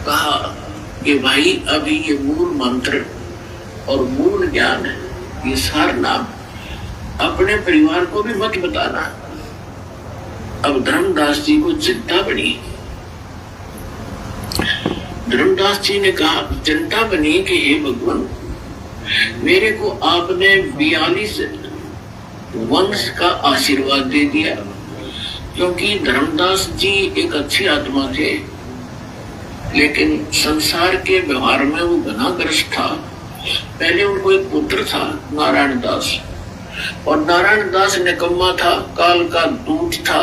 कहा कि भाई अभी ये मूल मंत्र और मूल ज्ञान है, ये सार नाम अपने परिवार को भी मत बताना। अब धर्मदास जी को चिंता बनी। धर्मदास जी ने कहा, चिंता बनी कि हे भगवान, मेरे को आपने 42 वंश का आशीर्वाद दे दिया, क्योंकि धर्मदास जी एक अच्छी आत्मा थे, लेकिन संसार के व्यवहार में वो घनाग्रस्त था। पहले उनको एक पुत्र था नारायण दास, और नारायण दास निकम्मा था, काल का दूत था।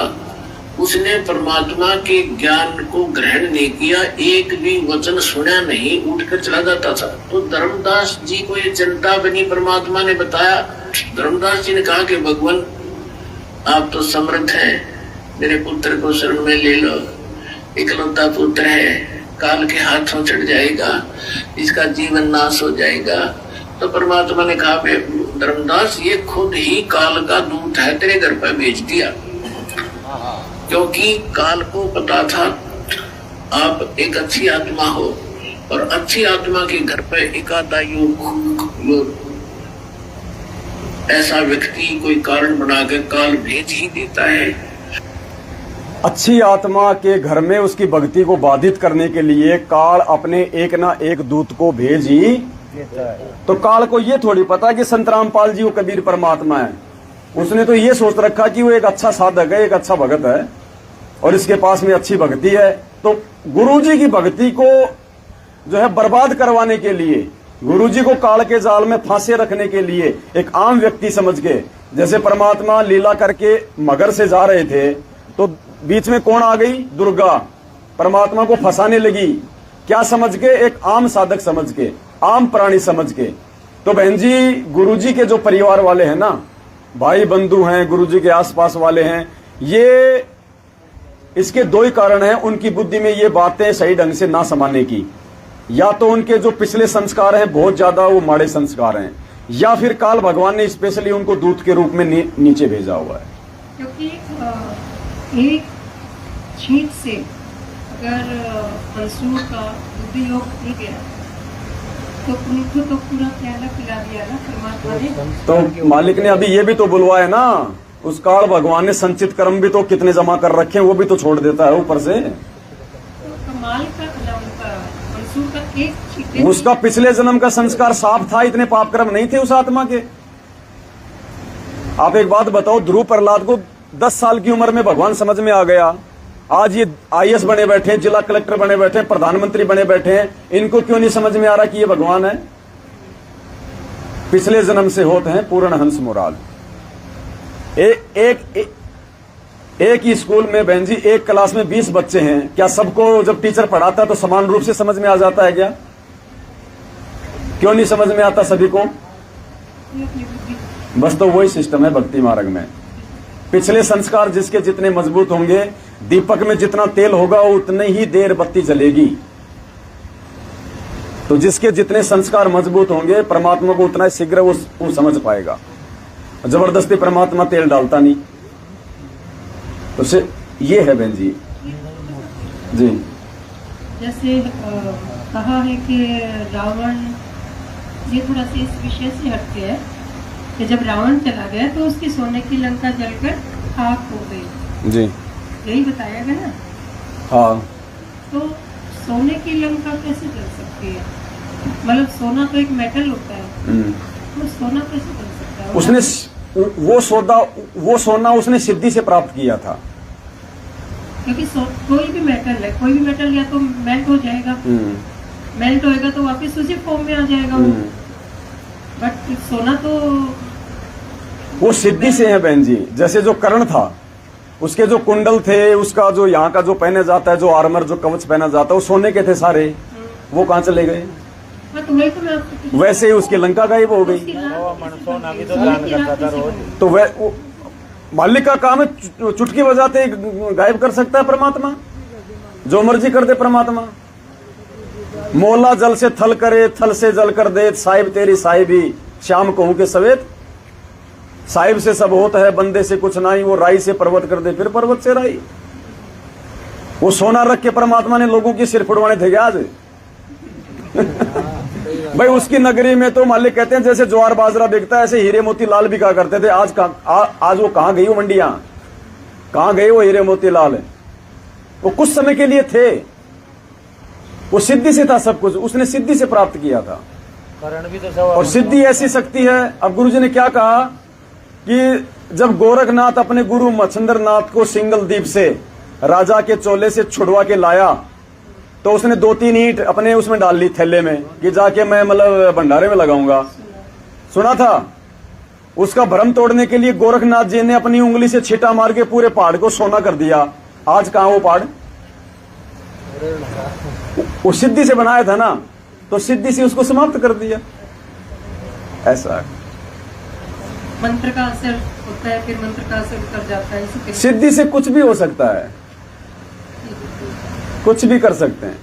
उसने परमात्मा के ज्ञान को ग्रहण नहीं किया, एक भी वचन सुना नहीं, उठकर चला जाता था। तो धर्मदास जी को ये चिंता बनी, परमात्मा ने बताया। धर्मदास जी ने कहा कि भगवान आप तो समर्थ हैं, मेरे पुत्र को शरण में ले लो, इकलौता पुत्र है, काल के हाथों चढ़ जाएगा, इसका जीवन नाश हो जाएगा। तो परमात्मा ने कहा, धर्मदास ये खुद ही काल का दूत है, तेरे घर पर भेज दिया, क्योंकि काल को पता था आप एक अच्छी आत्मा हो, और अच्छी आत्मा के घर पर एकादा योग ऐसा व्यक्ति कोई कारण बनाकर काल भेज ही देता है। अच्छी आत्मा के घर में उसकी भक्ति को बाधित करने के लिए काल अपने एक ना एक दूत को भेज ही देता है। तो काल को ये थोड़ी पता कि संत रामपाल जी वो कबीर परमात्मा है। उसने तो ये सोच रखा कि वो एक अच्छा साधक है, एक अच्छा भगत है, और इसके पास में अच्छी भक्ति है। तो गुरुजी की भक्ति को जो है बर्बाद करवाने के लिए, गुरुजी को काल के जाल में फांसे रखने के लिए एक आम व्यक्ति समझ के, जैसे परमात्मा लीला करके मगर से जा रहे थे तो बीच में कौन आ गई? दुर्गा। परमात्मा को फंसाने लगी, क्या समझ के? एक आम साधक समझ के, आम प्राणी समझ के। तो बहन जी, गुरुजी के जो परिवार वाले हैं ना, भाई बंधु हैं, गुरुजी के आसपास वाले हैं, ये इसके दो ही कारण हैं उनकी बुद्धि में ये बातें सही ढंग से ना समाने की। या तो उनके जो पिछले संस्कार हैं बहुत ज्यादा वो माड़े संस्कार हैं, या फिर काल भगवान ने स्पेशली उनको दूत के रूप में नीचे भेजा हुआ है। क्योंकि एक छींट से अगर मंसूर का बुद्धि योग खुल गया तो उनको तो पूरा प्याला पिला दिया ना परमात्मा ने। तो मालिक ने अभी ये भी तो बुलवाया ना, उस काल भगवान ने संचित कर्म भी तो कितने जमा कर रखे हैं, वो भी तो छोड़ देता है ऊपर से। तो कमाल का मंसूर का एक छींटे, उसका पिछले जन्म का संस्कार साफ था, इतने पाप कर्म नहीं थे उस आत्मा के। आप एक बात बताओ, ध्रुव प्रहलाद को 10 साल की उम्र में भगवान समझ में आ गया, आज ये IAS बने बैठे हैं, जिला कलेक्टर बने बैठे हैं, प्रधानमंत्री बने बैठे हैं, इनको क्यों नहीं समझ में आ रहा कि ये भगवान है? पिछले जन्म से होते हैं पूर्ण हंस मुराद। एक ही स्कूल में बहन जी, एक क्लास में 20 बच्चे हैं, क्या सबको जब टीचर पढ़ाता है तो समान रूप से समझ में आ जाता है क्या? क्यों नहीं समझ में आता सभी को? बस तो वही सिस्टम है भक्ति मार्ग में। पिछले संस्कार जिसके जितने मजबूत होंगे, दीपक में जितना तेल होगा उतनी ही देर बत्ती जलेगी। तो जिसके जितने संस्कार मजबूत होंगे, परमात्मा को उतना शीघ्र वो समझ पाएगा। जबरदस्ती परमात्मा तेल डालता नहीं। तो से ये है बहन जी। जी, जैसे कहा है कि रावण, ये थोड़ा सा इस विषय से हटके है कि जब रावण चला गया तो उसकी सोने की लंका जलकर खाक हो गई। जी, यही बताया गया ना? हाँ। तो सोने की लंका कैसे जल सकती है? मतलब सोना तो एक मेटल होता है, तो सोना कैसे जल सकता है? उसने वो सोना उसने सिद्धि से प्राप्त किया था। क्योंकि कोई भी मेटल है, कोई भी मेटल या तो मेल्ट हो जाएगा, मेल्ट होएगा तो वापस उसी फॉर्म में आ जाएगा वो। बट सोना तो वो सिद्धि से है बहन जी। जैसे जो कर्ण था, उसके जो कुंडल थे, उसका जो यहाँ का जो पहने जाता है, जो आर्मर, जो कवच पहना जाता है, वो सोने के थे सारे, वो कहाँ चले गए? तो वैसे ही उसकी लंका गायब हो गई। तो वह मालिक का काम है, चुटकी बजाते गायब कर सकता है परमात्मा, जो मर्जी कर दे परमात्मा। मोला जल से थल करे, थल से जल कर दे, साहिब तेरी साहिबी श्याम कहूं के सवेत। साहिब से सब होता है, बंदे से कुछ नहीं, वो राई से पर्वत कर दे, फिर पर्वत से राई। वो सोना रख के परमात्मा ने लोगों के सिर फुड़वाने थे क्या आज? भाई उसकी नगरी में तो मालिक कहते हैं जैसे ज्वार बाजरा बिकता है ऐसे हीरे मोती लाल बिका करते थे। आज आज वो कहां गई वो मंडियां, कहां गए वो हीरे मोती लाल? वो कुछ समय के लिए थे, वो सिद्धि से था सब कुछ, उसने सिद्धि से प्राप्त किया था। भी तो और सिद्धि ऐसी शक्ति है। अब गुरुजी ने क्या कहा कि जब गोरखनाथ अपने गुरु मच्छिंद्र नाथ को सिंगल द्वीप से राजा के चोले से छुड़वा के लाया तो उसने 2-3 ईंट अपने उसमें डाल ली थैले में कि जाके मैं मतलब भंडारे में लगाऊंगा। सुना था? उसका भ्रम तोड़ने के लिए गोरखनाथ जी ने अपनी उंगली से छींटा मार के पूरे पहाड़ को सोना कर दिया। आज कहां वो पहाड़? वो सिद्धि से बनाया था ना, तो सिद्धि से उसको समाप्त कर दिया। ऐसा है। मंत्र का असर होता है, फिर मंत्र का असर उतर जाता है। इसी के सिद्धि से कुछ भी हो सकता है, कुछ भी कर सकते हैं।